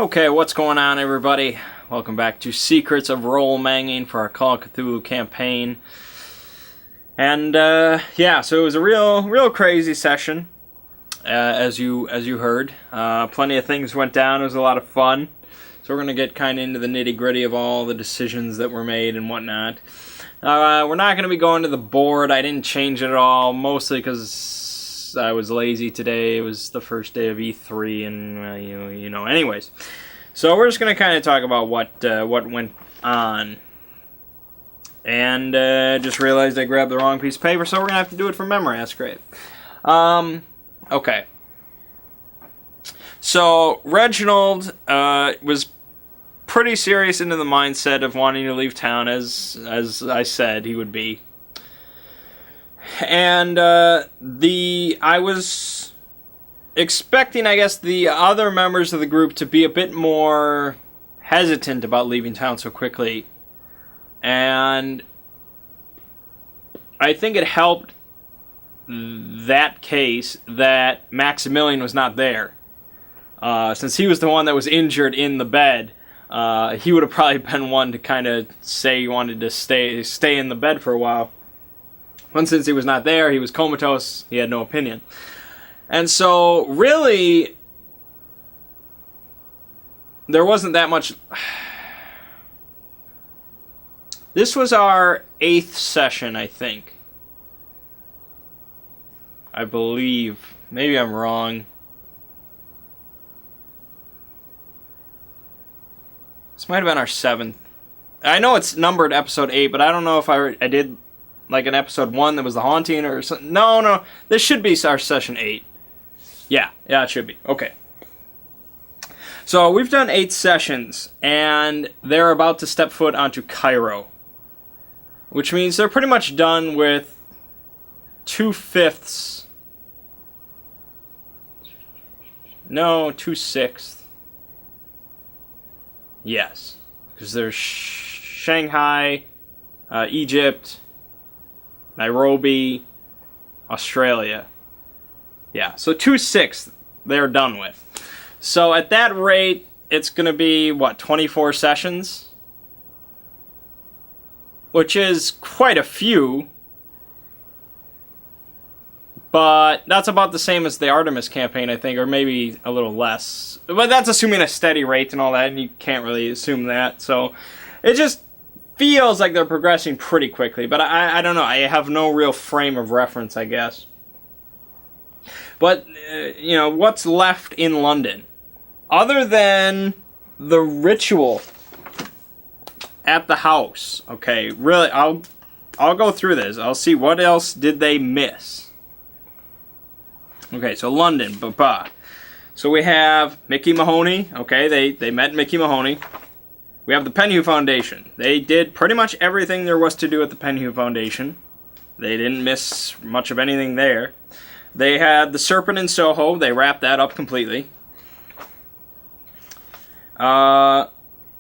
Okay, what's going on, everybody? Welcome back to Secrets of Role Mangging for our Call of Cthulhu campaign. And yeah, so it was a real crazy session, as you heard. Plenty of things went down. It was a lot of fun. So we're gonna get kind of into the nitty-gritty of all the decisions that were made and whatnot. We're not gonna be going to the board. I didn't change it at all, mostly because I was lazy today. It was the first day of E3, and you know. Anyways, so we're just gonna kind of talk about what went on, and just realized I grabbed the wrong piece of paper, so we're gonna have to do it from memory. That's great. Okay. So Reginald was pretty serious into the mindset of wanting to leave town, as I said he would be. And I was expecting, I guess, the other members of the group to be a bit more hesitant about leaving town so quickly. And I think it helped that case that Maximilian was not there. Since he was the one that was injured in the bed, he would have probably been one to kind of say he wanted to stay in the bed for a while. But since he was not there, he was comatose, he had no opinion. And so, really, there wasn't that much. This was our 8th session, I think. I believe. Maybe I'm wrong. This might have been our 7th. I know it's numbered episode 8, but I don't know if I did like an episode 1 that was the haunting or something. No. This should be our session 8. Yeah, it should be. Okay. So we've done 8 sessions, and they're about to step foot onto Cairo. Which means they're pretty much done with 2/5. No, 2/6. Yes. Because there's Shanghai, Egypt, Nairobi, Australia. Yeah, so 2/6 they're done with. So at that rate, it's going to be, 24 sessions? Which is quite a few. But that's about the same as the Artemis campaign, I think, or maybe a little less. But that's assuming a steady rate and all that, and you can't really assume that. So it just feels like they're progressing pretty quickly. But I don't know. I have no real frame of reference, I guess. But, what's left in London? Other than the ritual at the house. Okay, really, I'll go through this. I'll see what else did they miss. Okay, so London, So we have Mickey Mahoney. Okay, they met Mickey Mahoney. We have the Penhew Foundation. They did pretty much everything there was to do at the Penhew Foundation. They didn't miss much of anything there. They had the Serpent in Soho. They wrapped that up completely. The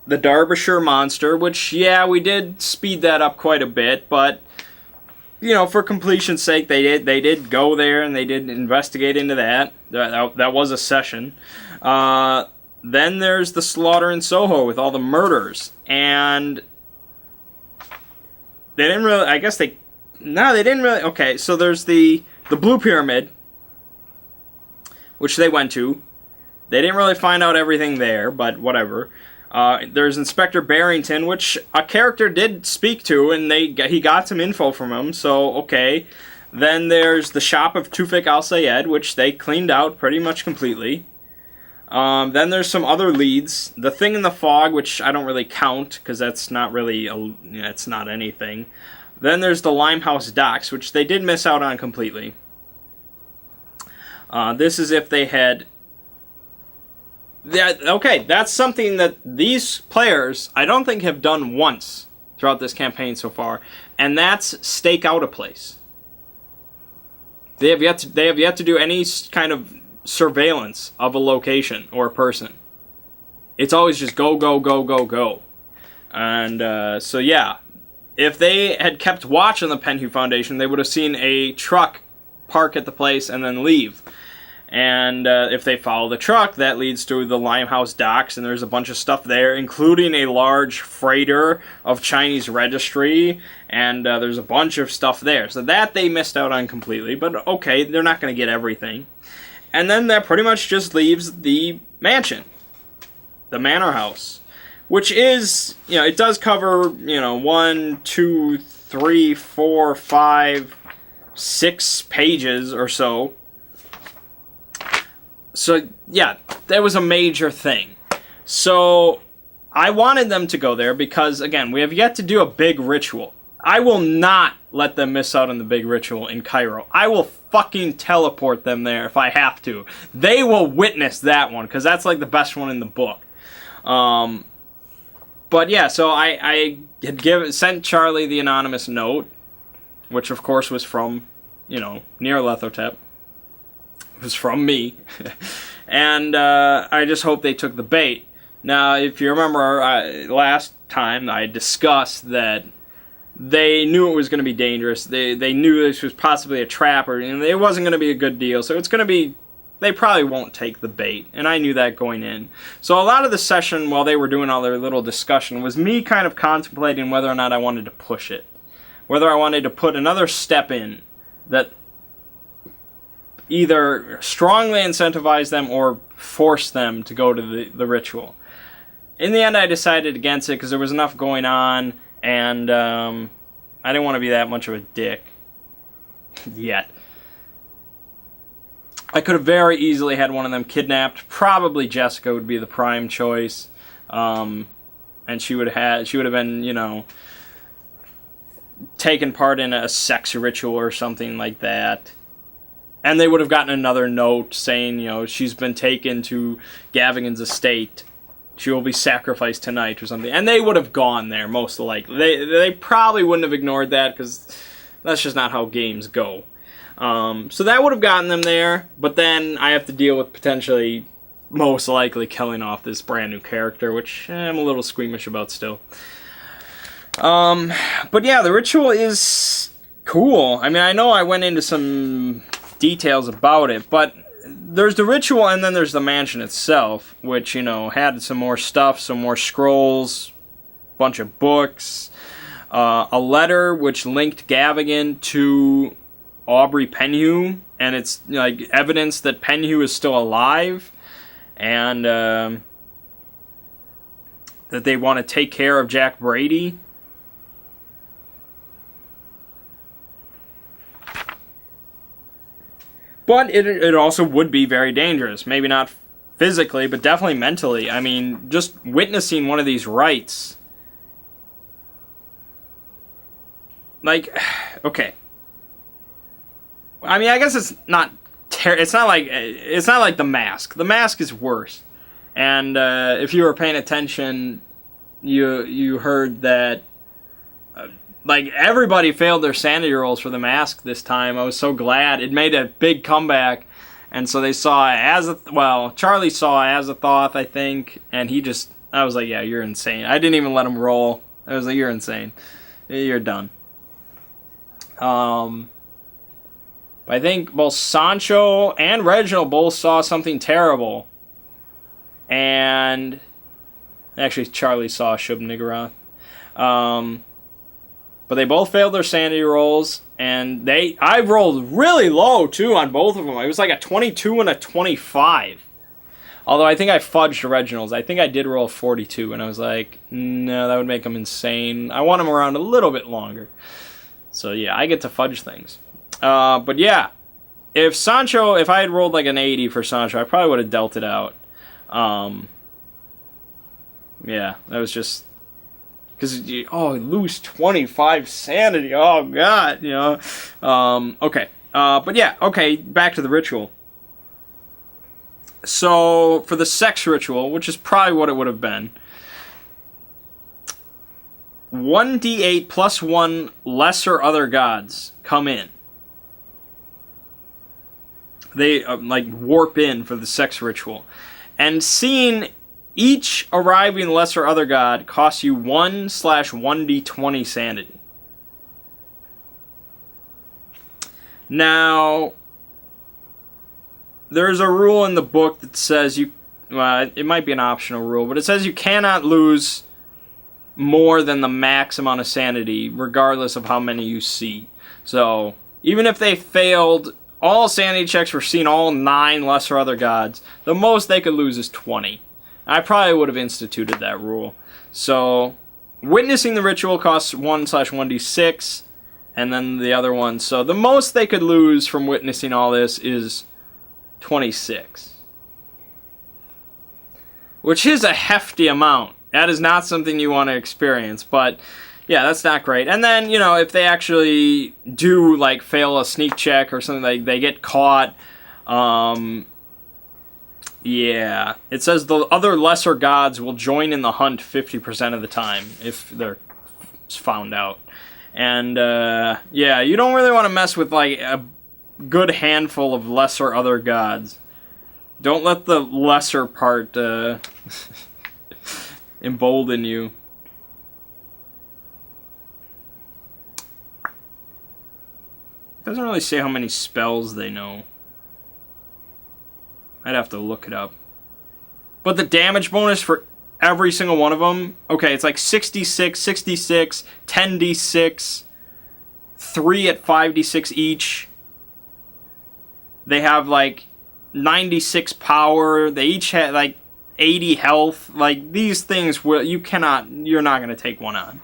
Derbyshire Monster, which, yeah, we did speed that up quite a bit, but, for completion's sake, they did go there and they did investigate into that. That was a session. Then there's the Slaughter in Soho with all the murders, and they didn't really, they didn't really, okay, so there's the Blue Pyramid, which they went to. They didn't really find out everything there, but whatever. There's Inspector Barrington, which a character did speak to, and he got some info from him, so okay. Then there's the shop of Tufik Al-Sayed, which they cleaned out pretty much completely. Then there's some other leads. The Thing in the Fog, which I don't really count, because that's not really, it's not anything. Then there's the Limehouse Docks, which they did miss out on completely. This is if they had... Okay, that's something that these players, I don't think, have done once throughout this campaign so far, and that's stake out a place. They have yet to do any kind of surveillance of a location or a person. It's always just go, go, go, go, go. And so yeah, if they had kept watch on the Penhew Foundation, they would have seen a truck park at the place and then leave. And if they follow the truck, that leads to the Limehouse docks, and there's a bunch of stuff there, including a large freighter of Chinese registry, and there's a bunch of stuff there. So that they missed out on completely, but okay, they're not going to get everything. And then that pretty much just leaves the mansion, the manor house, which is, it does cover, 1, 2, 3, 4, 5, 6 pages or so. So, yeah, that was a major thing. So, I wanted them to go there because, again, we have yet to do a big ritual. I will not let them miss out on the big ritual in Cairo. I will fucking teleport them there if I have to. They will witness that one, because that's, like, the best one in the book. But, yeah, so I had sent Charlie the anonymous note, which, of course, was from, Nyarlathotep. It was from me. And I just hope they took the bait. Now, if you remember, last time I discussed that they knew it was going to be dangerous. They knew this was possibly a trap, or it wasn't going to be a good deal. So it's going to be, they probably won't take the bait. And I knew that going in. So a lot of the session, while they were doing all their little discussion, was me kind of contemplating whether or not I wanted to push it. Whether I wanted to put another step in that either strongly incentivize them or force them to go to the ritual. In the end, I decided against it because there was enough going on, and I didn't want to be that much of a dick yet. I could have very easily had one of them kidnapped. Probably Jessica would be the prime choice, and she would have been, taken part in a sex ritual or something like that. And they would have gotten another note saying, she's been taken to Gavigan's estate. She will be sacrificed tonight or something. And they would have gone there, most likely. They probably wouldn't have ignored that, because that's just not how games go. So that would have gotten them there. But then I have to deal with potentially, most likely, killing off this brand new character, which I'm a little squeamish about still. But yeah, the ritual is cool. I mean, I know I went into some details about it, but there's the ritual and then there's the mansion itself, which, had some more stuff, some more scrolls, bunch of books, a letter which linked Gavigan to Aubrey Penhew, and it's like evidence that Penhew is still alive, and that they want to take care of Jack Brady. But it also would be very dangerous. Maybe not physically, but definitely mentally. I mean, just witnessing one of these rites. Like, okay. I mean, I guess it's not it's not like The Mask. The Mask is worse. And if you were paying attention, you heard that everybody failed their sanity rolls for The Mask this time. I was so glad. It made a big comeback. And so they saw Charlie saw Azathoth, I think, and I was like, yeah, you're insane. I didn't even let him roll. I was like, you're insane. You're done. I think both Sancho and Reginald both saw something terrible. And actually, Charlie saw Shub-Niggurath. But they both failed their sanity rolls, and I rolled really low, too, on both of them. It was like a 22 and a 25. Although I think I fudged Reginald's. I think I did roll 42, and I was like, no, that would make him insane. I want him around a little bit longer. So, yeah, I get to fudge things. But, yeah, if I had rolled like an 80 for Sancho, I probably would have dealt it out. Yeah, that was just... Because, lose 25 sanity. Oh, God, Okay. But, yeah, okay, back to the ritual. So, for the sex ritual, which is probably what it would have been, 1d8 plus 1 lesser other gods come in. They, warp in for the sex ritual. And seeing each arriving lesser other god costs you 1/1d20 sanity. Now, there's a rule in the book that says you, well, it might be an optional rule, but it says you cannot lose more than the max amount of sanity, regardless of how many you see. So, even if they failed all sanity checks for seeing all 9 lesser other gods, the most they could lose is 20. I probably would have instituted that rule. So, witnessing the ritual costs 1/1d6, and then the other one. So, the most they could lose from witnessing all this is 26. Which is a hefty amount. That is not something you want to experience, but yeah, that's not great. And then, you know, if they actually do, like, fail a sneak check or something, like they get caught, yeah. It says the other lesser gods will join in the hunt 50% of the time if they're found out. And, yeah, you don't really want to mess with, like, a good handful of lesser other gods. Don't let the lesser part, embolden you. Doesn't really say how many spells they know. I'd have to look it up. But the damage bonus for every single one of them, okay, it's like 66, 66, 10d6, 3 at 5d6 each. They have like 96 power. They each have like 80 health. Like, these things will, you're not going to take one on.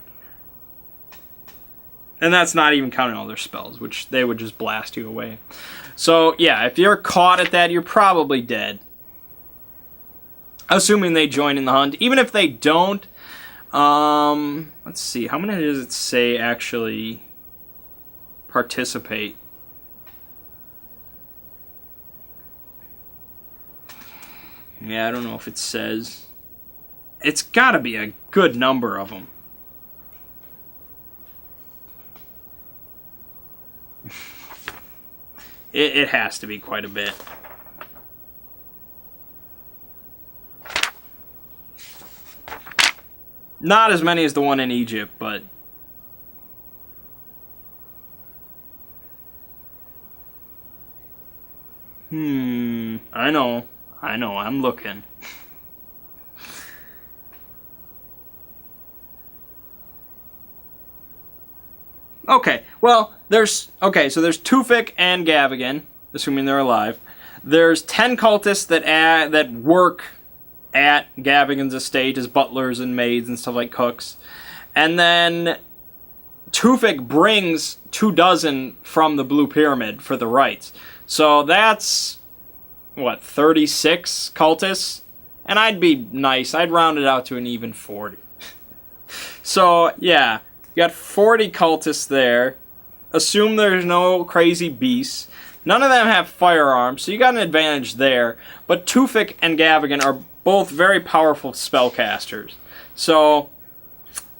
And that's not even counting all their spells, which they would just blast you away. So, yeah, if you're caught at that, you're probably dead. Assuming they join in the hunt. Even if they don't, let's see, how many does it say actually participate? Yeah, I don't know if it says. It's gotta be a good number of them. It has to be quite a bit. Not as many as the one in Egypt, but... I know, I'm looking. Okay, well, so there's Tufik and Gavigan, assuming they're alive. There's 10 cultists that work at Gavigan's estate as butlers and maids and stuff like cooks. And then Tufik brings 24 from the Blue Pyramid for the rites. So that's, 36 cultists? And I'd be nice, I'd round it out to an even 40. So, yeah. You got 40 cultists there. Assume there's no crazy beasts. None of them have firearms, so you got an advantage there. But Tufik and Gavigan are both very powerful spellcasters. So,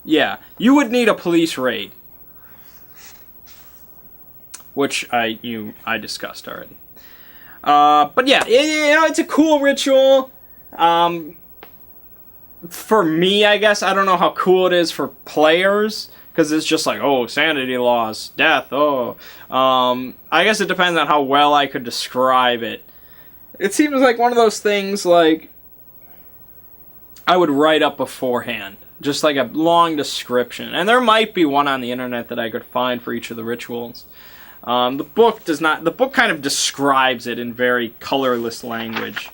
yeah. You would need a police raid. Which I discussed already. But yeah, it's a cool ritual. For me, I guess, I don't know how cool it is for players. Because it's just like, oh, sanity loss, death, oh. I guess it depends on how well I could describe it. It seems like one of those things, like, I would write up beforehand. Just like a long description. And there might be one on the internet that I could find for each of the rituals. The book does not... The book kind of describes it in very colorless language.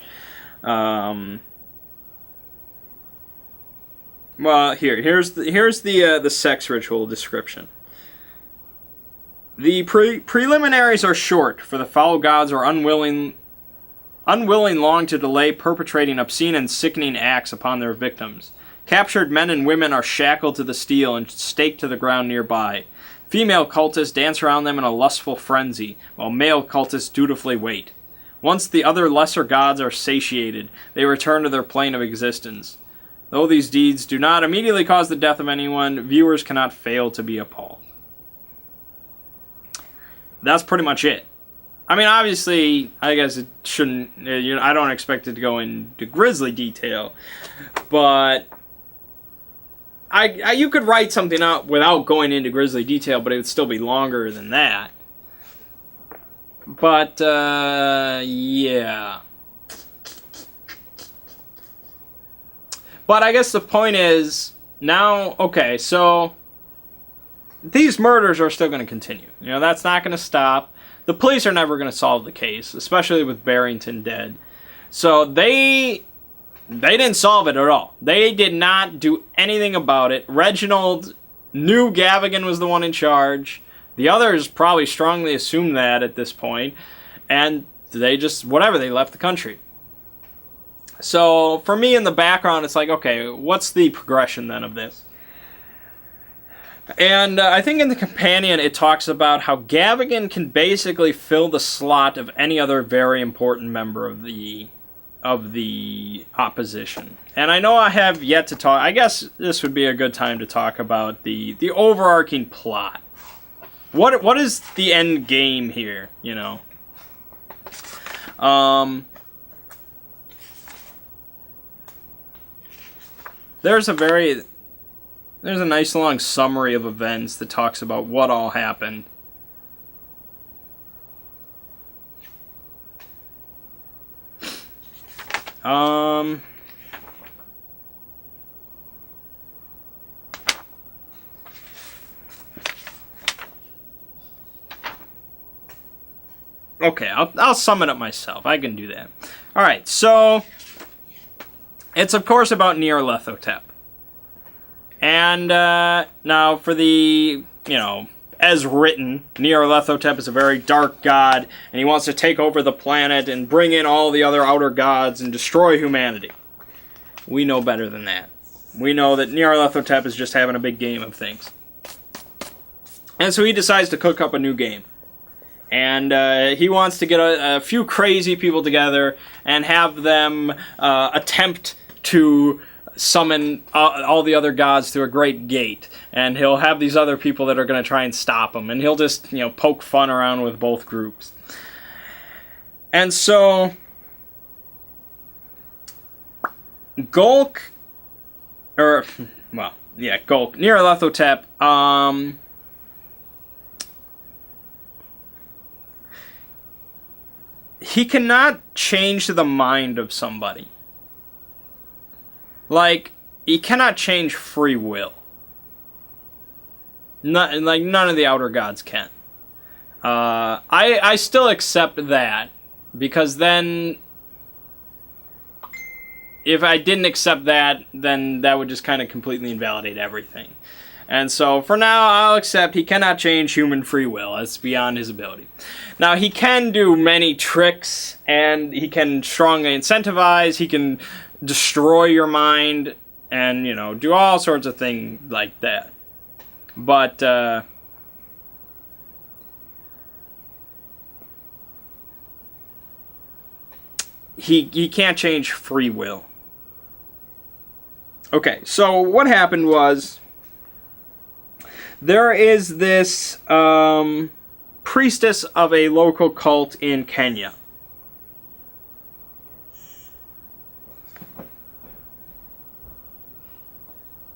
Well, here's the sex ritual description. The preliminaries are short, for the foul gods are unwilling long to delay perpetrating obscene and sickening acts upon their victims. Captured men and women are shackled to the steel and staked to the ground nearby. Female cultists dance around them in a lustful frenzy, while male cultists dutifully wait. Once the other lesser gods are satiated, they return to their plane of existence. Though these deeds do not immediately cause the death of anyone, viewers cannot fail to be appalled. That's pretty much it. I mean, obviously, I guess it shouldn't... I don't expect it to go into grisly detail, but... you could write something out without going into grisly detail, but it would still be longer than that. But, yeah. But I guess the point is, now, okay, so these murders are still going to continue. You know, that's not going to stop. The police are never going to solve the case, especially with Barrington dead. So they didn't solve it at all. They did not do anything about it. Reginald knew Gavigan was the one in charge. The others probably strongly assumed that at this point. And they just, whatever, they left the country. So for me in the background, it's like, okay, what's the progression then of this? And I think in the companion it talks about how Gavigan can basically fill the slot of any other very important member of the opposition. And I know I have yet to talk. I guess this would be a good time to talk about the overarching plot. What is the end game here? You know. There's a nice long summary of events that talks about what all happened. Okay, I'll sum it up myself. I can do that. All right, so it's of course about Nyarlathotep. And now for the, as written, Nyarlathotep is a very dark god, and he wants to take over the planet and bring in all the other outer gods and destroy humanity. We know better than that. We know that Nyarlathotep is just having a big game of things. And so he decides to cook up a new game. And he wants to get a few crazy people together and have them attempt to summon all the other gods to a great gate, and he'll have these other people that are going to try and stop him, and he'll just poke fun around with both groups. And so Gulk Nyarlathotep he cannot change the mind of somebody. Like, he cannot change free will. None of the outer gods can. I still accept that, because then, if I didn't accept that, then that would just kind of completely invalidate everything. And so, for now, I'll accept he cannot change human free will. That's beyond his ability. Now, he can do many tricks, and he can strongly incentivize, he can destroy your mind, and, do all sorts of things like that. But, he can't change free will. Okay, so what happened was, there is this priestess of a local cult in Kenya.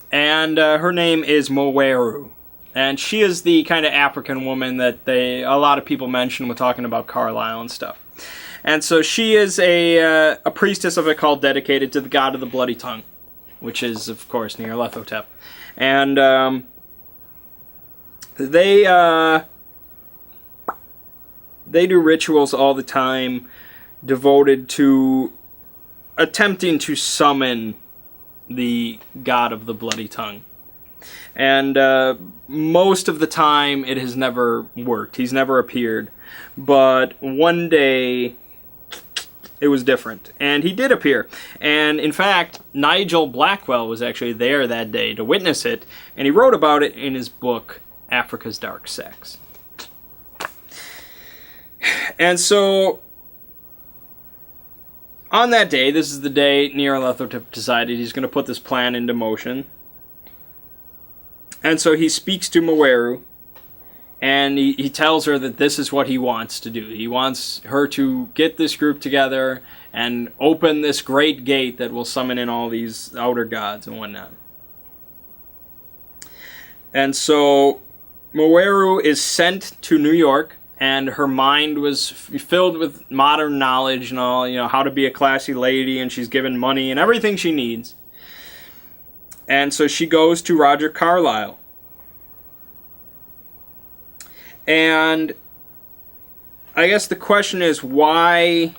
And her name is Moweru. And she is the kind of African woman that a lot of people mention when talking about Carlisle and stuff. And so she is a priestess of a cult dedicated to the god of the bloody tongue, which is, of course, Nyarlathotep. And they do rituals all the time devoted to attempting to summon the god of the bloody tongue. And most of the time it has never worked. He's never appeared. But one day it was different. And he did appear. And in fact, Nigel Blackwell was actually there that day to witness it. And he wrote about it in his book, Africa's Dark Sex. And so, on that day, this is the day Nyarlathotep decided he's going to put this plan into motion. And so he speaks to Moweru, and he tells her that this is what he wants to do. He wants her to get this group together and open this great gate that will summon in all these outer gods and whatnot. And so Moweru is sent to New York and her mind was filled with modern knowledge and all, how to be a classy lady, and she's given money and everything she needs. And so she goes to Roger Carlyle. And I guess the question is, why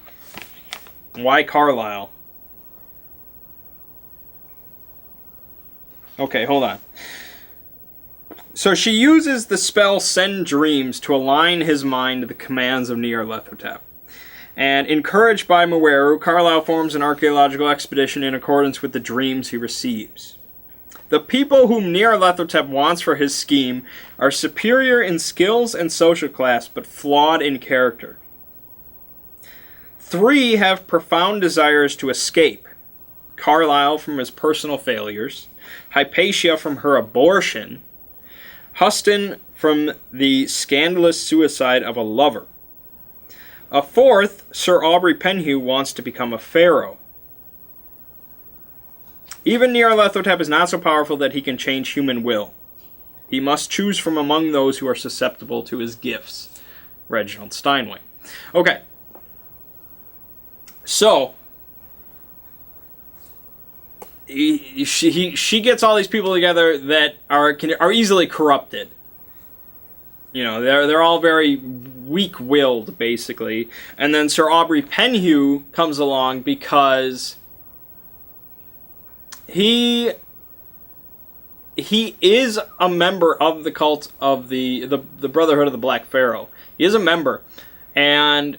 Carlyle? Okay, hold on. So she uses the spell Send Dreams to align his mind to the commands of Nyarlathotep. And encouraged by Mweru, Carlyle forms an archaeological expedition in accordance with the dreams he receives. The people whom Nyarlathotep wants for his scheme are superior in skills and social class, but flawed in character. 3 have profound desires to escape. Carlyle from his personal failures, Hypatia from her abortion, Huston from the scandalous suicide of a lover. A 4th, Sir Aubrey Penhew, wants to become a pharaoh. Even Nyarlathotep is not so powerful that he can change human will. He must choose from among those who are susceptible to his gifts. Reginald Steinway. Okay. So, she gets all these people together that are easily corrupted. They're all very weak-willed, basically. And then Sir Aubrey Penhew comes along because he is a member of the cult of the Brotherhood of the Black Pharaoh. He is a member, and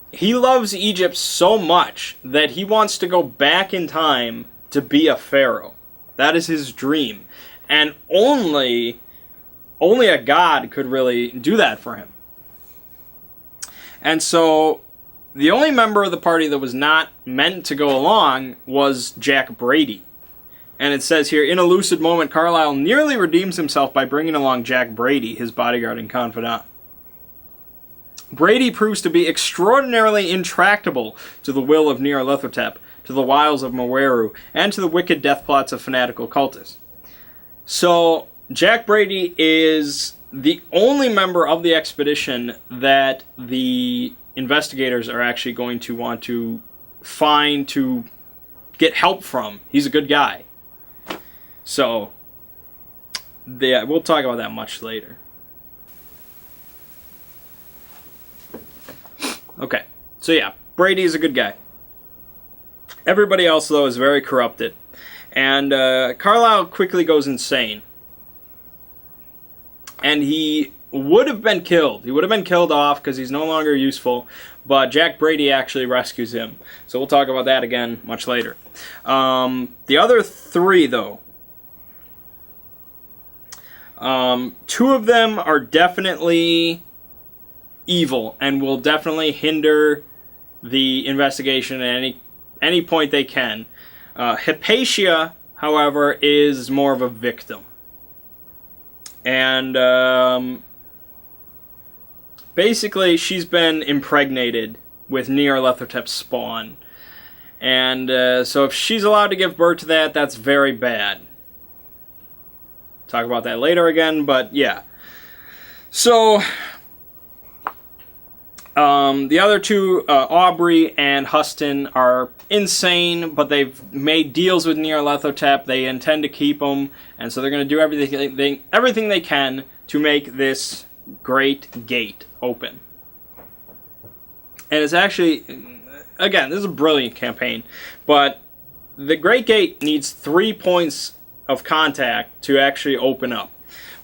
he loves Egypt so much that he wants to go back in time to be a pharaoh. That is his dream. And only a god could really do that for him. And so the only member of the party that was not meant to go along was Jack Brady. And it says here, in a lucid moment, Carlyle nearly redeems himself by bringing along Jack Brady, his bodyguard and confidant. Brady proves to be extraordinarily intractable to the will of Nyarlathotep, to the wiles of Mweru, and to the wicked death plots of fanatical cultists. So, Jack Brady is the only member of the expedition that the investigators are actually going to want to find to get help from. He's a good guy. So, yeah, we'll talk about that much later. Okay, so yeah, Brady is a good guy. Everybody else, though, is very corrupted. And Carlyle quickly goes insane. And he would have been killed. He would have been killed off because he's no longer useful. But Jack Brady actually rescues him. So we'll talk about that again much later. The other 3, though. 2 of them are definitely evil and will definitely hinder the investigation at any point they can. Hypatia, however, is more of a victim. And basically, she's been impregnated with Nyarlathotep's spawn. And so if she's allowed to give birth to that, that's very bad. Talk about that later again, but yeah. So the other 2, Aubrey and Huston, are insane, but they've made deals with Nyarlathotep. They intend to keep him, and so they're going to do everything they can to make this great gate open. And it's actually, again, this is a brilliant campaign, but the Great Gate needs 3 points of contact to actually open up.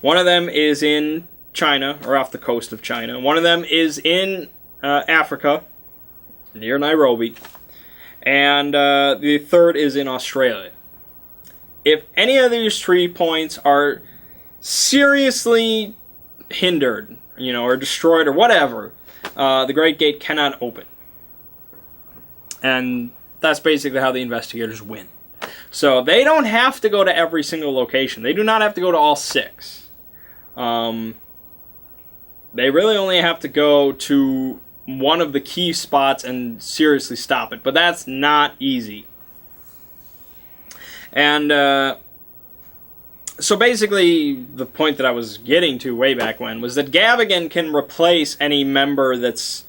One of them is in China, or off the coast of China. One of them is in Africa, near Nairobi. And the 3rd is in Australia. If any of these 3 points are seriously hindered, or destroyed or whatever, the Great Gate cannot open. And that's basically how the investigators win. So they don't have to go to every single location. They do not have to go to all 6. They really only have to go to one of the key spots and seriously stop it. But that's not easy. And So basically, the point that I was getting to way back when was that Gavigan can replace any member that's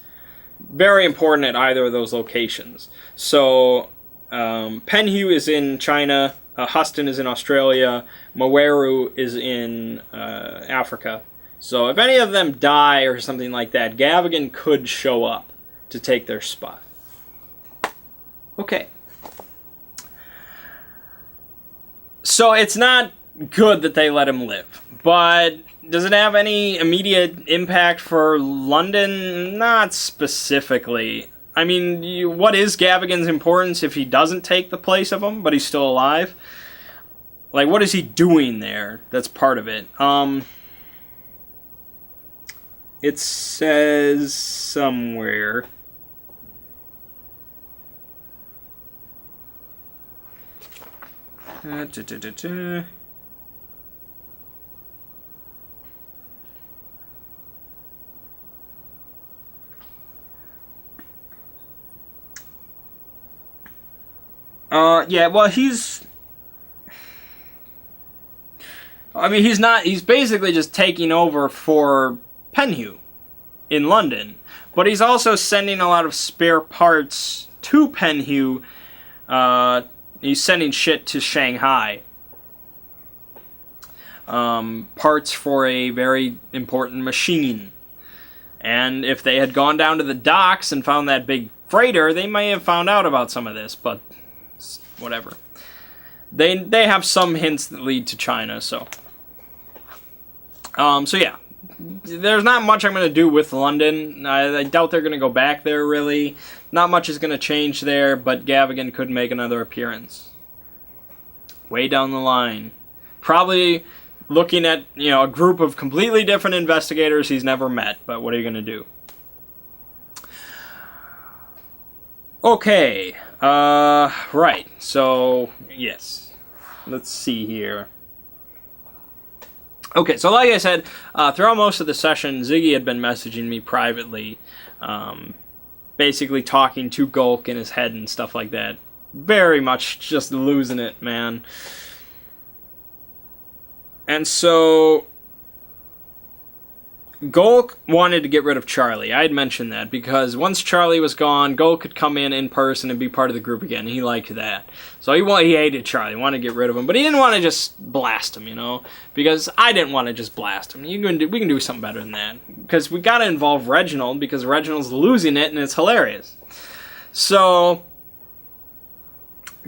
very important at either of those locations. So Penhu is in China, Huston is in Australia, Moeru is in Africa. So if any of them die or something like that, Gavigan could show up to take their spot. Okay. So it's not good that they let him live, but does it have any immediate impact for London? Not specifically. I mean, what is Gavigan's importance if he doesn't take the place of him, but he's still alive? Like, what is he doing there? That's part of it. It says somewhere... yeah, well, he's basically just taking over for Penhu in London, but he's also sending a lot of spare parts to Penhu. He's sending shit to Shanghai. Parts for a very important machine. And if they had gone down to the docks and found that big freighter, they may have found out about some of this, but whatever. They have some hints that lead to China, so. So yeah. There's not much I'm going to do with London. I doubt they're going to go back there, really. Not much is going to change there, but Gavigan could make another appearance. Way down the line. Probably looking at, a group of completely different investigators he's never met, but what are you going to do? Okay. Right. So, yes. Let's see here. Okay, so like I said, throughout most of the session, Ziggy had been messaging me privately, basically talking to Gulk in his head and stuff like that. Very much just losing it, man. And so Gulk wanted to get rid of Charlie. I had mentioned that because once Charlie was gone, Gulk could come in person and be part of the group again. He liked that. So he hated Charlie, wanted to get rid of him. But he didn't want to just blast him, because I didn't want to just blast him. We can do something better than that. Because we got to involve Reginald because Reginald's losing it and it's hilarious. So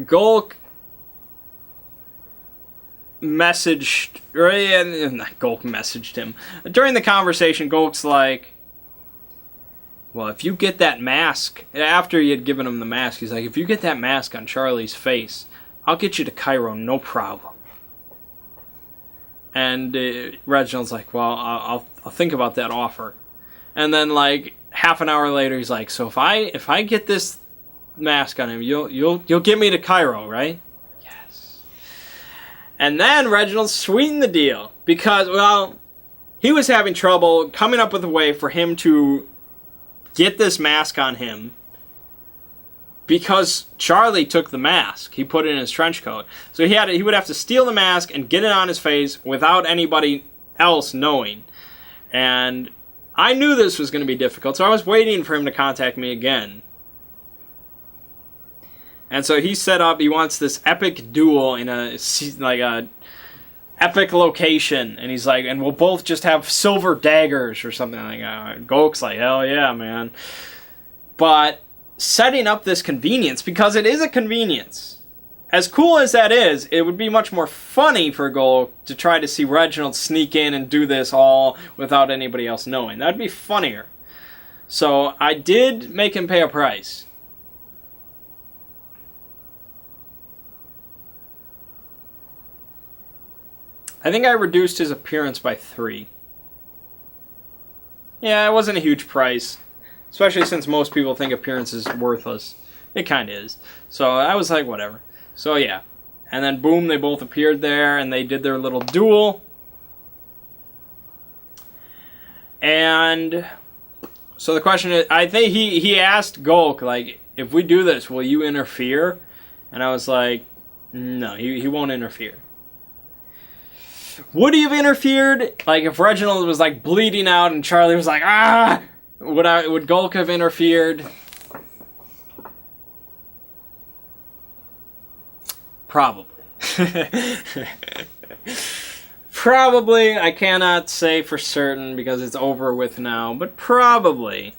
Gulk messaged him. During the conversation, Gulk's like, well, if you get that mask, after he had given him the mask, he's like, if you get that mask on Charlie's face, I'll get you to Cairo, no problem. And Reginald's like, well, I'll think about that offer. And then, like, half an hour later, he's like, so if I get this mask on him, you'll get me to Cairo, right? And then Reginald sweetened the deal because, well, he was having trouble coming up with a way for him to get this mask on him because Charlie took the mask. He put it in his trench coat. So he would have to steal the mask and get it on his face without anybody else knowing. And I knew this was going to be difficult, so I was waiting for him to contact me again. And so he set up, he wants this epic duel in a epic location. And he's like, and we'll both just have silver daggers or something like that. Gulk's like, hell yeah, man. But setting up this convenience, because it is a convenience. As cool as that is, it would be much more funny for Gulk to try to see Reginald sneak in and do this all without anybody else knowing. That'd be funnier. So I did make him pay a price. I think I reduced his appearance by 3. Yeah, it wasn't a huge price. Especially since most people think appearance is worthless. It kind of is. So I was like, whatever. So yeah. And then boom, they both appeared there and they did their little duel. And so the question is, I think he asked Gulk, like, if we do this, will you interfere? And I was like, no, he won't interfere. Would he have interfered? Like, if Reginald was, like, bleeding out and Charlie was like, ah! Would Gulk have interfered? Probably. Probably. I cannot say for certain because it's over with now, but probably.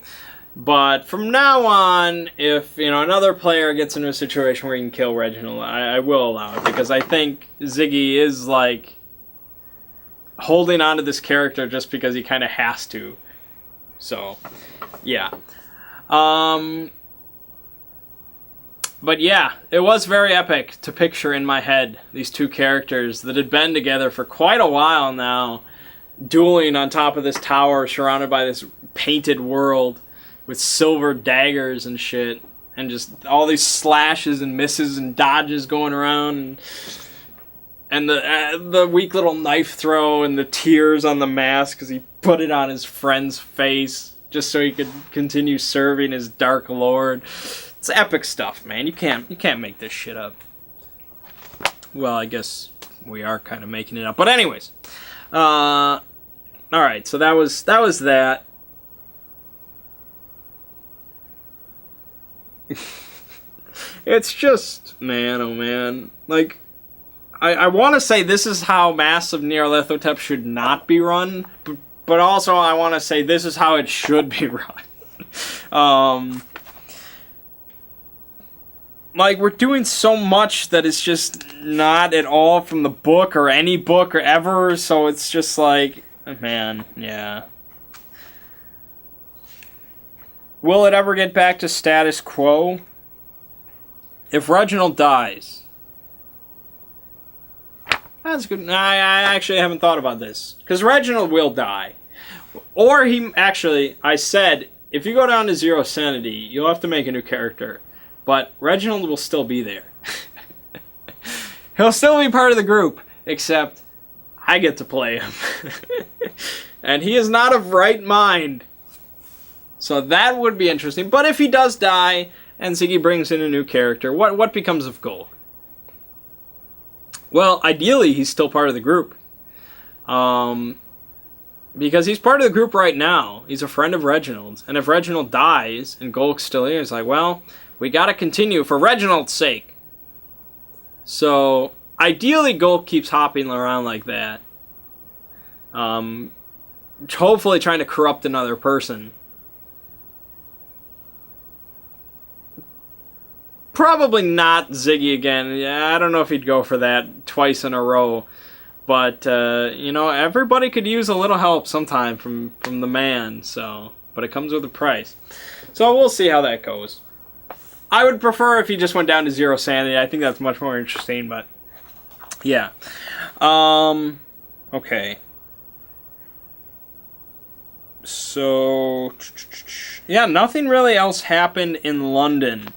But from now on, if another player gets into a situation where he can kill Reginald, I will allow it, because I think Ziggy is like holding on to this character just because he kind of has to. So, yeah. But yeah, it was very epic to picture in my head these two characters that had been together for quite a while now, dueling on top of this tower surrounded by this painted world with silver daggers and shit, and just all these slashes and misses and dodges going around, and the weak little knife throw and the tears on the mask because he put it on his friend's face just so he could continue serving his Dark Lord. It's epic stuff, man. You can't make this shit up. Well, I guess we are kind of making it up. But anyways, all right. So that was that. It's just, man, oh man. Like, I want to say this is how Mass of Nyarlathotep should not be run, but also I want to say this is how it should be run. Like, we're doing so much that it's just not at all from the book or any book or ever, so it's just like, man, yeah. Will it ever get back to status quo? If Reginald dies. That's good. I actually haven't thought about this. Because Reginald will die. Or I said, if you go down to 0 sanity, you'll have to make a new character. But Reginald will still be there. He'll still be part of the group, except I get to play him. And he is not of right mind. So that would be interesting. But if he does die, and Ziggy brings in a new character, what becomes of Gulk? Well, ideally, he's still part of the group. Because he's part of the group right now. He's a friend of Reginald's. And if Reginald dies, and Gulk's still here, it's like, well, we gotta continue for Reginald's sake. So, ideally, Gulk keeps hopping around like that. Hopefully trying to corrupt another person. Probably not Ziggy again. Yeah, I don't know if he'd go for that twice in a row. But, everybody could use a little help sometime from the man. So, but it comes with a price. So we'll see how that goes. I would prefer if he just went down to 0 sanity. I think that's much more interesting, but yeah. Okay. So, yeah, nothing really else happened in London.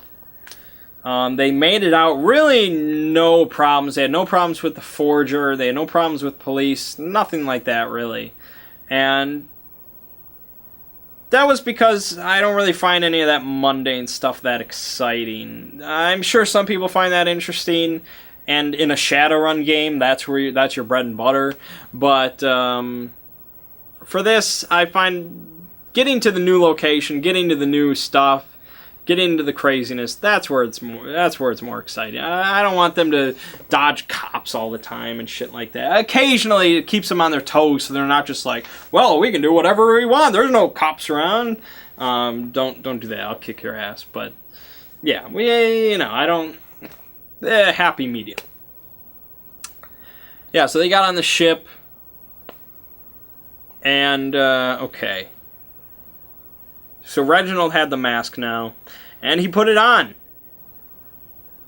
They made it out, really no problems. They had no problems with the forger. They had no problems with police. Nothing like that, really. And that was because I don't really find any of that mundane stuff that exciting. I'm sure some people find that interesting, and in a Shadowrun game, that's your bread and butter. But for this, I find getting to the new location, getting to the new stuff, getting into the craziness, that's where it's more exciting. I don't want them to dodge cops all the time and shit like that. Occasionally, it keeps them on their toes, so they're not just like, well, we can do whatever we want. There's no cops around. Don't do that. I'll kick your ass. But yeah, I don't. Happy medium. Yeah, so they got on the ship, and okay. So Reginald had the mask now, and he put it on.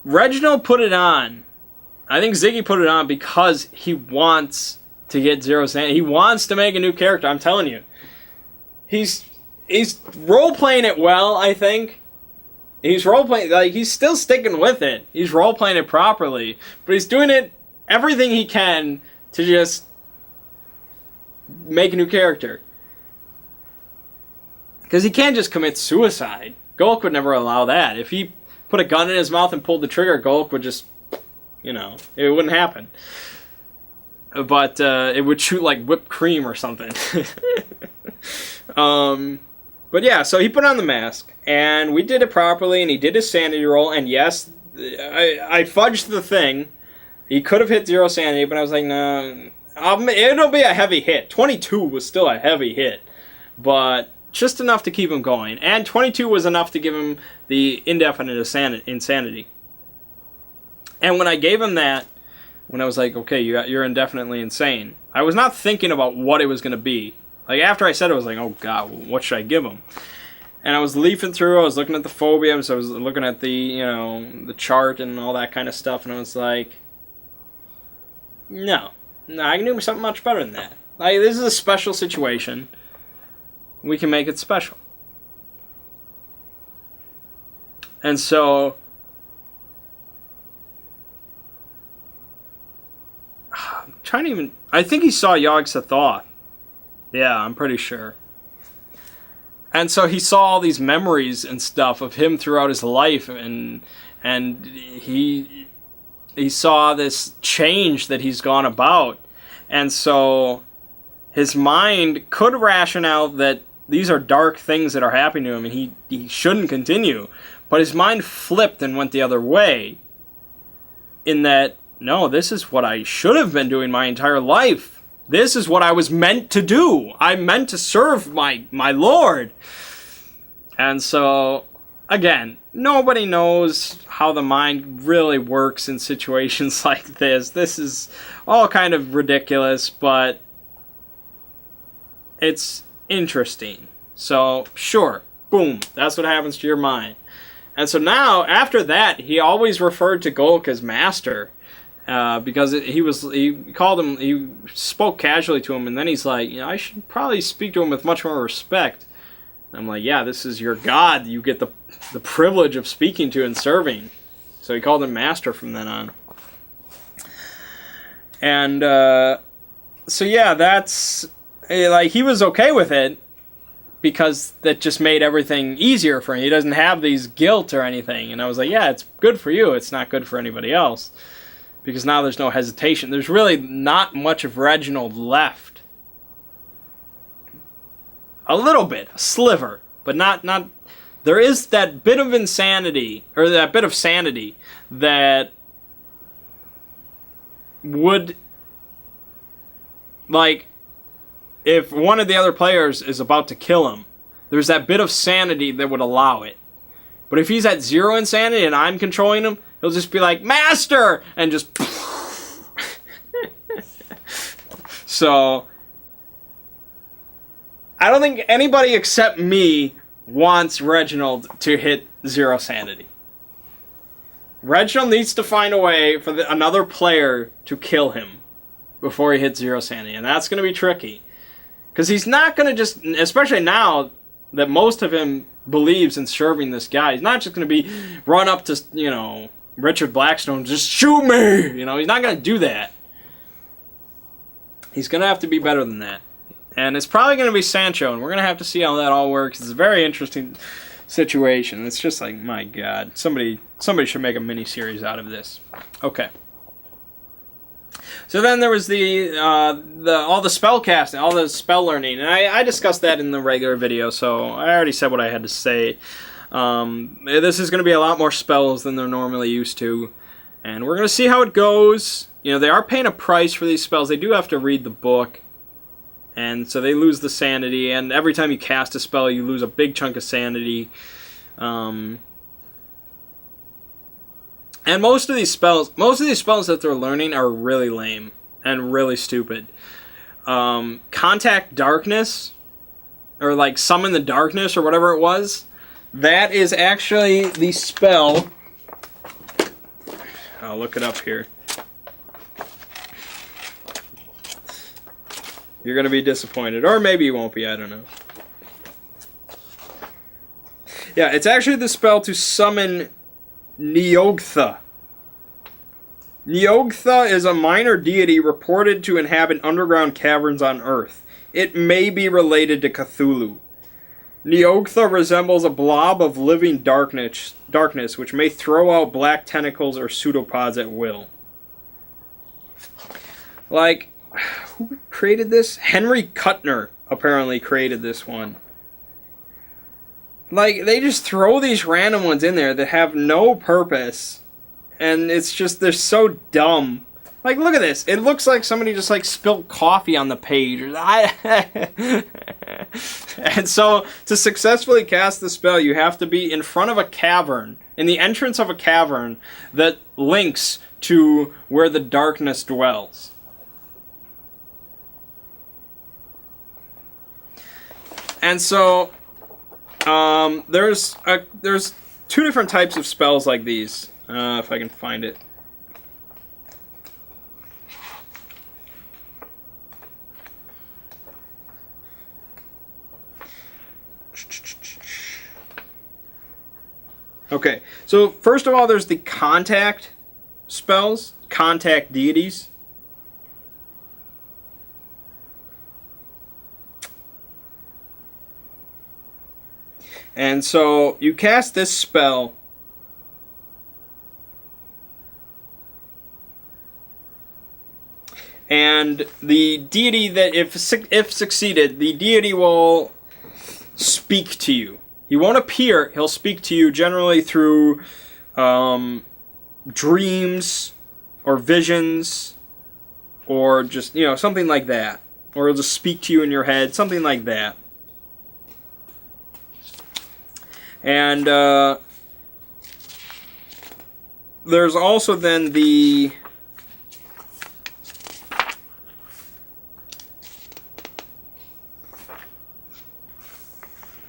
Reginald put it on. I think Ziggy put it on because he wants to get 0 sanity. He wants to make a new character, I'm telling you. He's role-playing it well, I think. He's role-playing, like, he's still sticking with it. He's role-playing it properly. But he's doing it, everything he can, to just make a new character. Because he can't just commit suicide. Gulk would never allow that. If he put a gun in his mouth and pulled the trigger, Gulk would just, it wouldn't happen. but it would shoot like whipped cream or something. But yeah, so he put on the mask, and we did it properly, and he did his sanity roll, and yes, I fudged the thing. He could have hit 0 sanity, but I was like, no, it'll be a heavy hit. 22 was still a heavy hit, but just enough to keep him going. And 22 was enough to give him the indefinite insanity. And when I gave him that, when I was like, okay, you're indefinitely insane, I was not thinking about what it was going to be. Like, after I said it, I was like, oh, God, what should I give him? And I was leafing through, I was looking at the phobias, I was looking at the, the chart and all that kind of stuff, and I was like, no, I can do something much better than that. Like, this is a special situation. We can make it special. And so, I'm trying to even, I think he saw Yog-Sothoth. Yeah, I'm pretty sure. And so he saw all these memories and stuff of him throughout his life, and he saw this change that he's gone about. And so his mind could ration out that these are dark things that are happening to him, and he shouldn't continue. But his mind flipped and went the other way, in that, no, this is what I should have been doing my entire life. This is what I was meant to do. I meant to serve my Lord. And so, again, nobody knows how the mind really works in situations like this. This is all kind of ridiculous, but it's interesting. So, sure, boom, that's what happens to your mind. And so now, after that, he always referred to CoC as Master. Because he called him, he spoke casually to him, and then he's like, I should probably speak to him with much more respect. And I'm like, yeah, this is your God. You get the privilege of speaking to and serving. So he called him Master from then on. And so yeah, that's like, he was okay with it because that just made everything easier for him. He doesn't have these guilt or anything. And I was like, yeah, it's good for you. It's not good for anybody else. Because now there's no hesitation. There's really not much of Reginald left. A little bit, a sliver, but not. There is that bit of insanity, or that bit of sanity, that would, like, if one of the other players is about to kill him, there's that bit of sanity that would allow it. But if he's at 0 insanity and I'm controlling him, he'll just be like, Master! And just... So, I don't think anybody except me wants Reginald to hit 0 sanity. Reginald needs to find a way for another player to kill him before he hits 0 sanity. And that's going to be tricky. Because he's not going to just... Especially now that most of him believes in serving this guy. He's not just going to be run up to, Richard Blackstone, just shoot me! He's not going to do that. He's going to have to be better than that. And it's probably going to be Sancho, and we're going to have to see how that all works. It's a very interesting situation. It's just like, my God. Somebody should make a mini-series out of this. Okay. So then there was all the spell casting, all the spell learning, and I discussed that in the regular video, so I already said what I had to say. This is going to be a lot more spells than they're normally used to, and we're going to see how it goes. They are paying a price for these spells. They do have to read the book, and so they lose the sanity, and every time you cast a spell, you lose a big chunk of sanity. And most of these spells that they're learning are really lame and really stupid. Contact Darkness, or like Summon the Darkness, or whatever it was, that is actually the spell. I'll look it up here. You're going to be disappointed, or maybe you won't be, I don't know. Yeah, it's actually the spell to summon Neogtha. Neogtha is a minor deity reported to inhabit underground caverns on Earth. It may be related to Cthulhu. Neogtha resembles a blob of living darkness which may throw out black tentacles or pseudopods at will. Like, Who created this? Henry Kuttner apparently created this one. Like, they just throw these random ones in there that have no purpose. And it's just, they're so dumb. Like, look at this. It looks like somebody just, like, spilled coffee on the page. And so, to successfully cast the spell, you have to be in front of a cavern, in the entrance of a cavern that links to where the darkness dwells. And so, there's two different types of spells like these, if I can find it. Okay, so first of all, there's the contact spells, contact deities. And so you cast this spell, and the deity that, if succeeded, the deity will speak to you. He won't appear, he'll speak to you generally through dreams or visions or just, you know, something like that. Or he'll just speak to you in your head, something like that. And there's also then the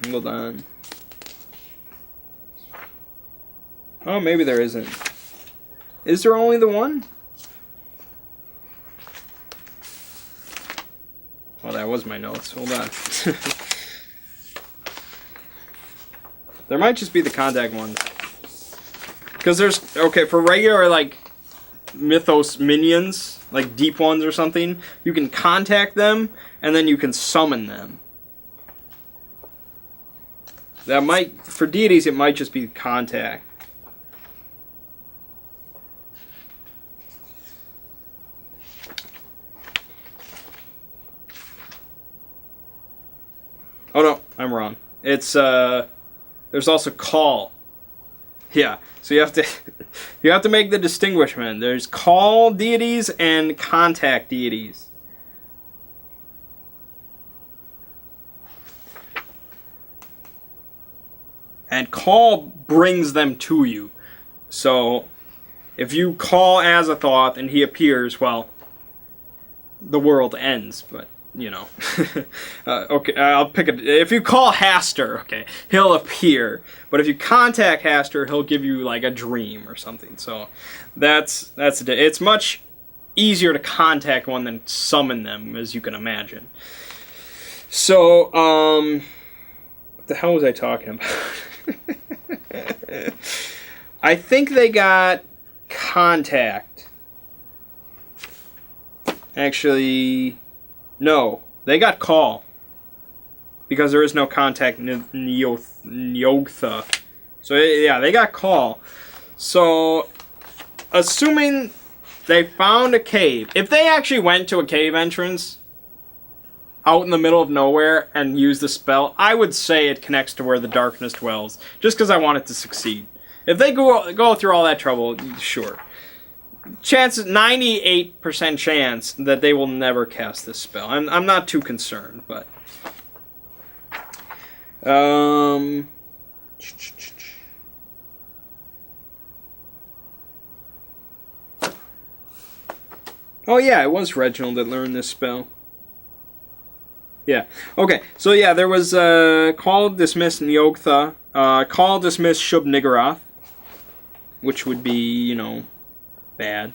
hold on. Oh, maybe there isn't. Is there only the one? Oh, that was my notes. Hold on. There might just be the contact ones. Because there's, okay, for regular, like, Mythos minions, like deep ones or something, you can contact them, and then you can summon them. That might, for deities, it might just be contact. Oh no, I'm wrong. It's, there's also call. Yeah, so you have to make the distinguishment. There's call deities and contact deities. And call brings them to you. So if you call Azathoth and he appears, well, the world ends, but you know. Okay, I'll pick a. If you call Haster, okay, he'll appear. But if you contact Haster, he'll give you like a dream or something. So that's it. It's much easier to contact one than summon them, as you can imagine. So what the hell was I talking about? I think they got contact. Actually, no, they got call. Because there is no contact Nyogtha. So yeah, they got call. So, assuming they found a cave. If they actually went to a cave entrance out in the middle of nowhere and used the spell, I would say it connects to where the darkness dwells. Just because I want it to succeed. If they go through all that trouble, sure. Chances 98% chance that they will never cast this spell. I'm not too concerned, but oh yeah, it was Reginald that learned this spell. Yeah. Okay. So yeah, there was call, dismiss, Nyogtha. Call, dismiss, Shub Niggurath, which would be, you know, bad.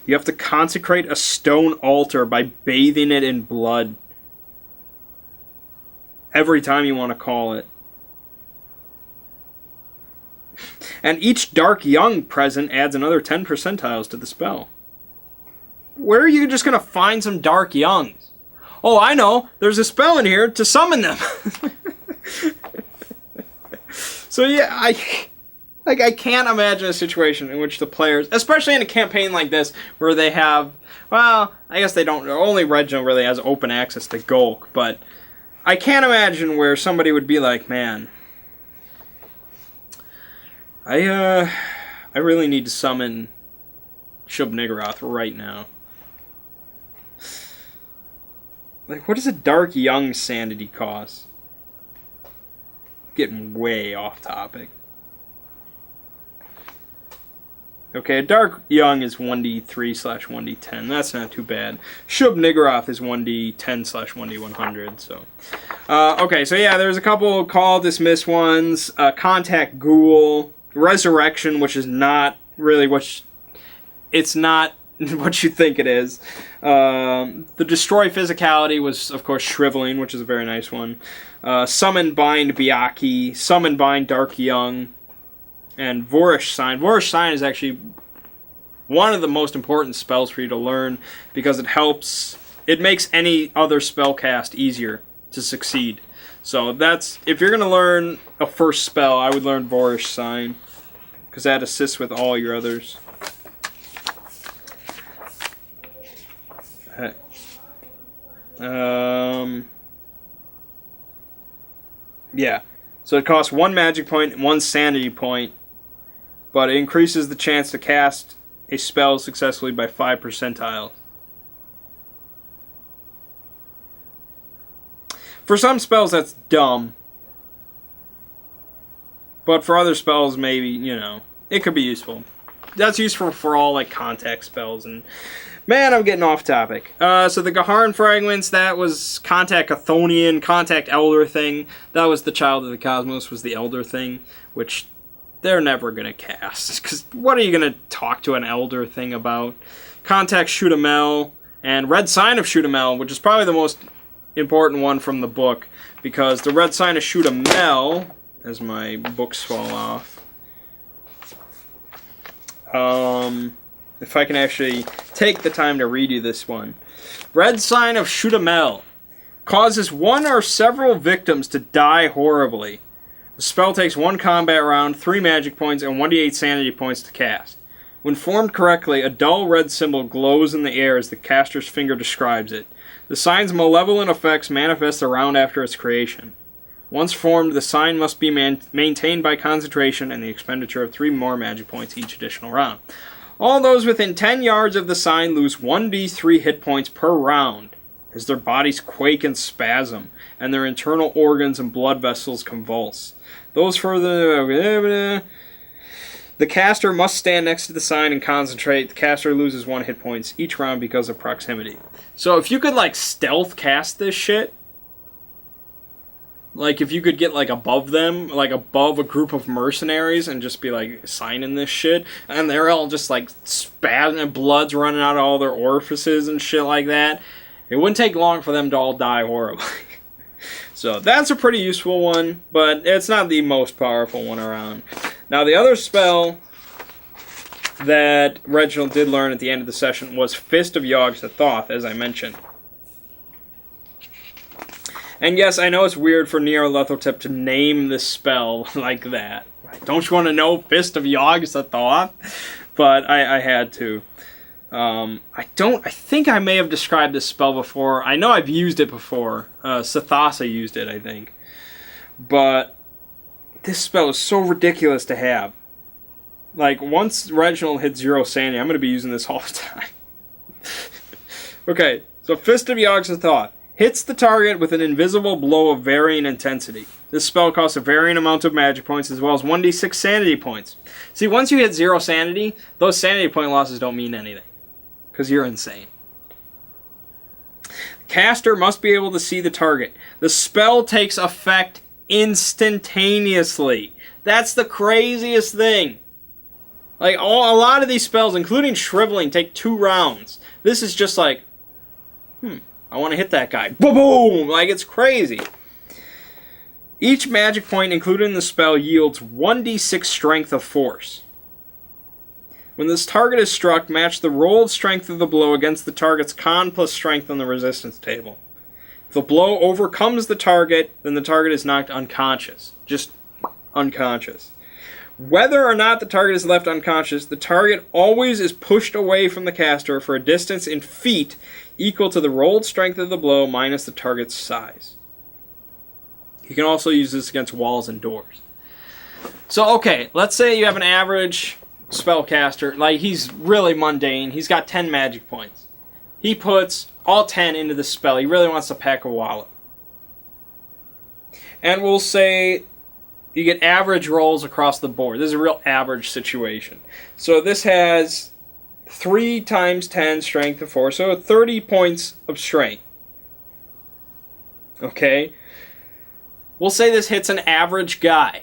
You have to consecrate a stone altar by bathing it in blood every time you want to call it. And each dark young present adds another 10 percentiles to the spell. Where are you just going to find some dark youngs? Oh, I know. There's a spell in here to summon them. So yeah, I can't imagine a situation in which the players, especially in a campaign like this, where they have, well, I guess they don't, only Reginald really has open access to CoC, but I can't imagine where somebody would be like, man, I really need to summon Shub-Niggurath right now. Like, what does a Dark Young sanity cost? Getting way off topic. Okay, a Dark Young is 1d3/1d10. That's not too bad. Shub-Niggurath is 1d10/1d100. So, okay, so yeah, there's a couple call dismiss ones. Contact Ghoul, Resurrection, which is not really it's not what you think it is. The Destroy Physicality was, of course, Shriveling, which is a very nice one. Summon Bind Byakhee, Summon Bind Dark Young, and Vorish Sign. Vorish Sign is actually one of the most important spells for you to learn because it makes any other spell cast easier to succeed. So if you're going to learn a first spell, I would learn Vorish Sign because that assists with all your others. Yeah. So it costs 1 magic point and 1 sanity point, but it increases the chance to cast a spell successfully by 5 percentiles. For some spells, that's dumb. But for other spells, maybe, it could be useful. That's useful for all, like, contact spells. And man, I'm getting off topic. So the Gaharn Fragments, that was Contact Chthonian, Contact Elder thing. That was the Child of the Cosmos, was the Elder thing, which they're never going to cast. Because what are you going to talk to an Elder thing about? Contact Shoot-A-Mel, and Red Sign of Shoot-A-Mel, which is probably the most important one from the book. Because the Red Sign of Shoot-A-Mel, as my books fall off, if I can actually take the time to read you this one. Red Sign of Shoot-A-Mel causes one or several victims to die horribly. The spell takes 1 combat round, 3 magic points, and 1d8 sanity points to cast. When formed correctly, a dull red symbol glows in the air as the caster's finger describes it. The sign's malevolent effects manifest around after its creation. Once formed, the sign must be maintained by concentration and the expenditure of 3 more magic points each additional round. All those within 10 yards of the sign lose 1d3 hit points per round, as their bodies quake and spasm, and their internal organs and blood vessels convulse. Those further... The caster must stand next to the sign and concentrate. The caster loses 1 hit points each round because of proximity. So if you could, like, stealth cast this shit, like, if you could get, like, above them, like, above a group of mercenaries and just be, like, signing this shit, and they're all just, like, spazzing and blood's running out of all their orifices and shit like that, it wouldn't take long for them to all die horribly. So, that's a pretty useful one, but it's not the most powerful one around. Now, the other spell that Reginald did learn at the end of the session was Fist of Yogg-Sothoth, as I mentioned. And yes, I know it's weird for Nyarlathotep to name this spell like that. Don't you want to know Fist of Yogg-Sothoth? But I had to. I think I may have described this spell before. I know I've used it before. Sathasa used it, I think. But this spell is so ridiculous to have. Like, once Reginald hits 0 sanity, I'm going to be using this all the time. Okay, so Fist of Yogg-Sothoth. Hits the target with an invisible blow of varying intensity. This spell costs a varying amount of magic points as well as 1d6 sanity points. See, once you hit 0 sanity, those sanity point losses don't mean anything. Because you're insane. Caster must be able to see the target. The spell takes effect instantaneously. That's the craziest thing. Like, a lot of these spells, including Shriveling, take 2 rounds. This is just like, I want to hit that guy. Boom, boom! Like, it's crazy. Each magic point included in the spell yields 1d6 strength of force. When this target is struck, match the rolled strength of the blow against the target's con plus strength on the resistance table. If the blow overcomes the target, then the target is knocked unconscious. Just unconscious. Whether or not the target is left unconscious, the target always is pushed away from the caster for a distance in feet equal to the rolled strength of the blow minus the target's size. You can also use this against walls and doors. So, okay, let's say you have an average spellcaster. Like, he's really mundane. He's got 10 magic points. He puts all 10 into the spell. He really wants to pack a wallet. And we'll say you get average rolls across the board. This is a real average situation. So this has 3 times 10 strength of 4, so 30 points of strength. Okay? We'll say this hits an average guy.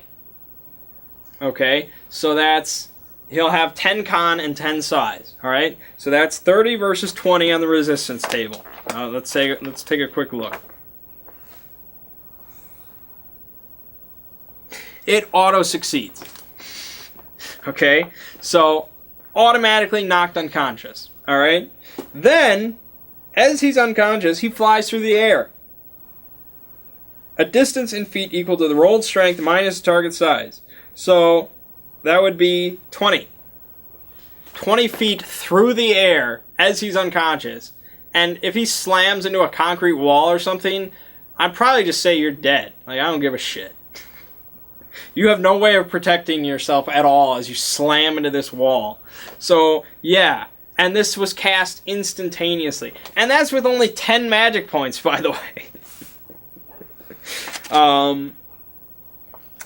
Okay? So that's, he'll have 10 con and 10 size. Alright? So that's 30 versus 20 on the resistance table. Let's take a quick look. It auto-succeeds. Okay? So, automatically knocked unconscious. Alright? Then, as he's unconscious, he flies through the air. A distance in feet equal to the rolled strength minus the target size. So, that would be 20. 20 feet through the air as he's unconscious. And if he slams into a concrete wall or something, I'd probably just say you're dead. Like, I don't give a shit. You have no way of protecting yourself at all as you slam into this wall. So, yeah. And this was cast instantaneously. And that's with only 10 magic points, by the way.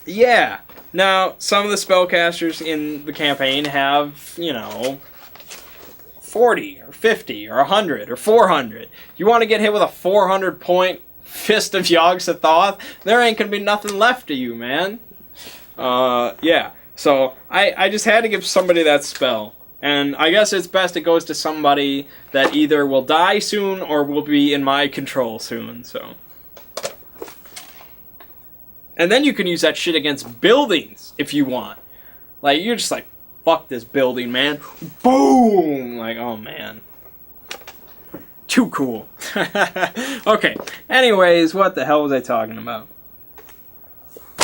Yeah. Now, some of the spellcasters in the campaign have, 40 or 50 or 100 or 400. You want to get hit with a 400-point Fist of Yogg-Sothoth? There ain't going to be nothing left of you, man. Yeah, so I just had to give somebody that spell. And I guess it's best it goes to somebody that either will die soon or will be in my control soon, so. And then you can use that shit against buildings if you want. Like, you're just like, fuck this building, man. Boom! Like, oh, man. Too cool. Okay, anyways, what the hell was I talking about?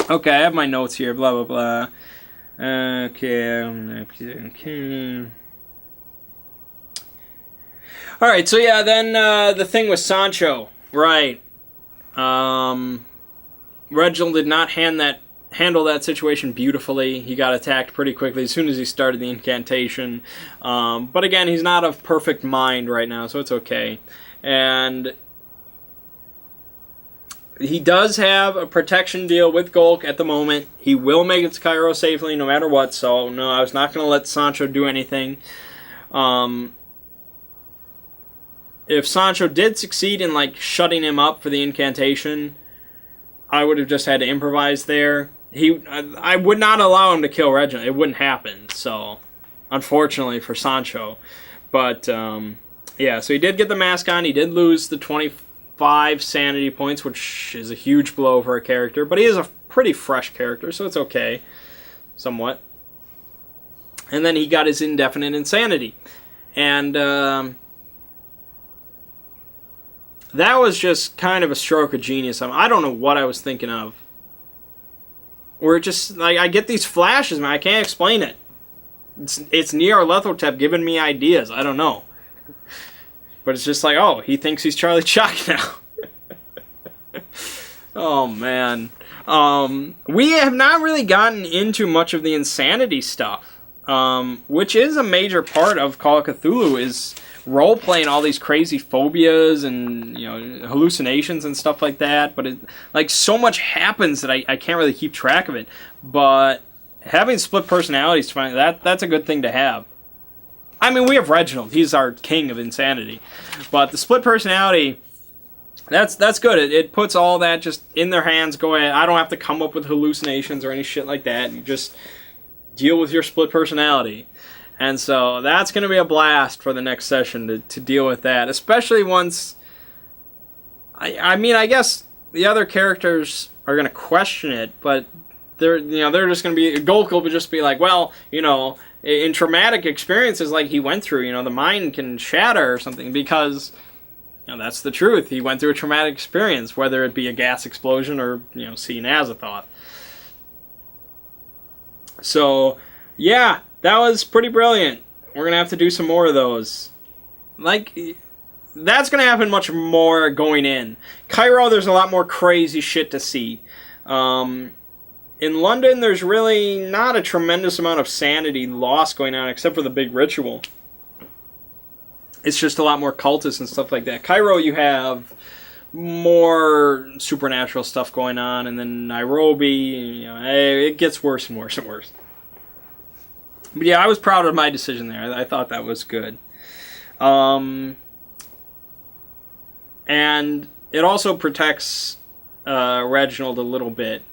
Okay, I have my notes here, blah, blah, blah. Okay. Alright, so yeah, then the thing with Sancho. Right. Reginald did not handle that situation beautifully. He got attacked pretty quickly as soon as he started the incantation. But again, he's not of perfect mind right now, so it's okay. And he does have a protection deal with Golk at the moment. He will make it to Cairo safely no matter what, so no, I was not going to let Sancho do anything. If Sancho did succeed in, like, shutting him up for the incantation, I would have just had to improvise there. I would not allow him to kill Reginald. It wouldn't happen, so unfortunately for Sancho. But, yeah, so he did get the mask on. He did lose the 25 sanity points, which is a huge blow for a character. But he is a pretty fresh character, so it's okay. Somewhat. And then he got his indefinite insanity. And that was just kind of a stroke of genius. I don't know what I was thinking of. Where it just, like, I get these flashes, man. I can't explain it. It's Nyarlathotep giving me ideas. I don't know. But it's just like, oh, he thinks he's Charlie Chuck now. Oh, man. We have not really gotten into much of the insanity stuff. Which is a major part of Call of Cthulhu, is role-playing all these crazy phobias and, hallucinations and stuff like that. But, so much happens that I can't really keep track of it. But having split personalities, that's a good thing to have. I mean, we have Reginald. He's our king of insanity. But the split personality, that's good. It puts all that just in their hands. Go ahead. I don't have to come up with hallucinations or any shit like that. You just deal with your split personality. And so that's going to be a blast for the next session to deal with that. Especially once... I guess the other characters are going to question it, but they're just going to be... Golk will just be like, well, in traumatic experiences like he went through, the mind can shatter or something because, that's the truth. He went through a traumatic experience, whether it be a gas explosion or, seeing Azathoth. So, yeah, that was pretty brilliant. We're going to have to do some more of those. Like, that's going to happen much more going in. Cairo, there's a lot more crazy shit to see. In London, there's really not a tremendous amount of sanity lost going on, except for the big ritual. It's just a lot more cultists and stuff like that. Cairo, you have more supernatural stuff going on, and then Nairobi, you know, it gets worse and worse and worse. But yeah, I was proud of my decision there. I thought that was good. And it also protects Reginald a little bit.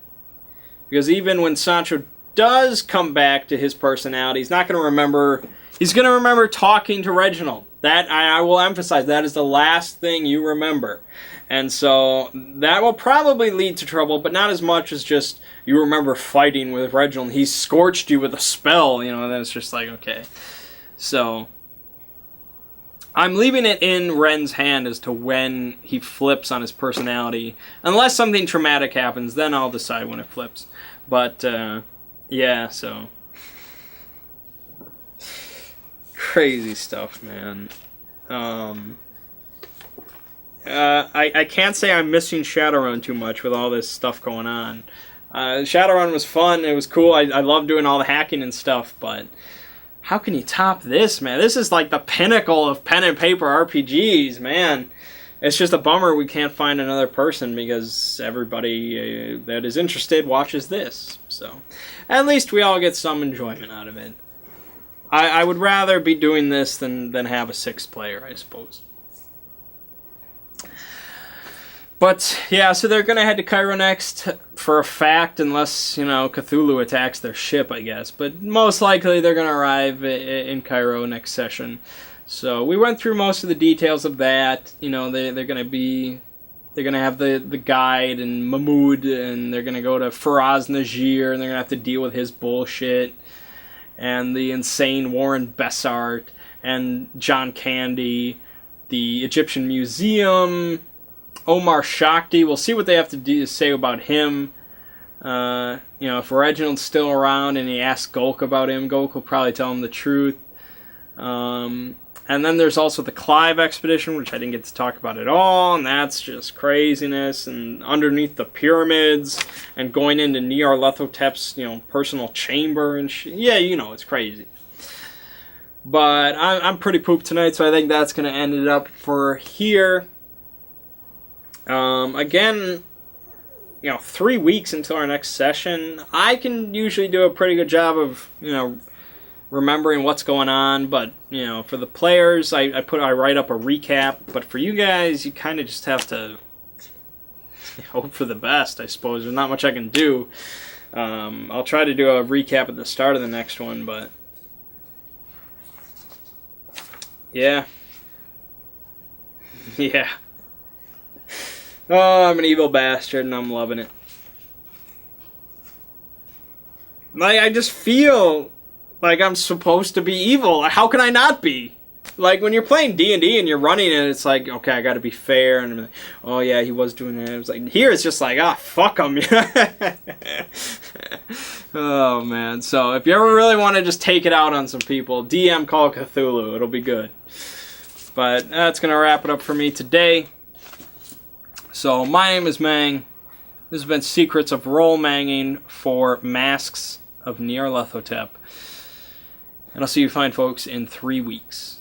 Because even when Sancho does come back to his personality, he's not going to remember... He's going to remember talking to Reginald. That, I will emphasize, that is the last thing you remember. And so that will probably lead to trouble, but not as much as just you remember fighting with Reginald. He scorched you with a spell, you know, and then it's just like, okay. So I'm leaving it in Ren's hand as to when he flips on his personality. Unless something traumatic happens, then I'll decide when it flips. But, yeah, so... Crazy stuff, man. I can't say I'm missing Shadowrun too much with all this stuff going on. Shadowrun was fun. It was cool. I love doing all the hacking and stuff, but how can you top this, man? This is like the pinnacle of pen and paper RPGs, man. It's just a bummer we can't find another person because everybody that is interested watches this. So at least we all get some enjoyment out of it. I would rather be doing this than have a 6th player, I suppose. But, yeah, so they're going to head to Cairo next for a fact, unless, you know, Cthulhu attacks their ship, I guess. But most likely they're going to arrive in Cairo next session. So we went through most of the details of that. You know, they're going to have the guide and Mahmoud, and they're going to go to Faraz Najir, and they're going to have to deal with his bullshit. And the insane Warren Bessart, and John Candy, the Egyptian Museum, Omar Shakti. We'll see what they have to say about him. You know, if Reginald's still around and he asks Gulk about him, Gulk will probably tell him the truth. And then there's also the Clive expedition, which I didn't get to talk about at all, and that's just craziness. And underneath the pyramids, and going into Nyarlathotep's, you know, personal chamber and shit. Yeah, you know, it's crazy. But I'm pretty pooped tonight, so I think that's going to end it up for here. Again, you know, 3 weeks until our next session. I can usually do a pretty good job of, you know, remembering what's going on, but, you know, for the players, I write up a recap, but for you guys, you kind of just have to hope for the best, I suppose. There's not much I can do. I'll try to do a recap at the start of the next one, but yeah. Yeah. Oh, I'm an evil bastard, and I'm loving it. Like, I just feel like I'm supposed to be evil. How can I not be? Like, when you're playing D&D and you're running it, it's like, okay, I gotta be fair. And I'm like, oh yeah, he was doing it. It was like, here it's just like, fuck him. Oh, man. So, if you ever really want to just take it out on some people, DM Call of Cthulhu. It'll be good. But that's gonna wrap it up for me today. So, my name is Mang. This has been Secrets of Role Manging for Masks of Nyarlathotep. And I'll see you fine folks in 3 weeks.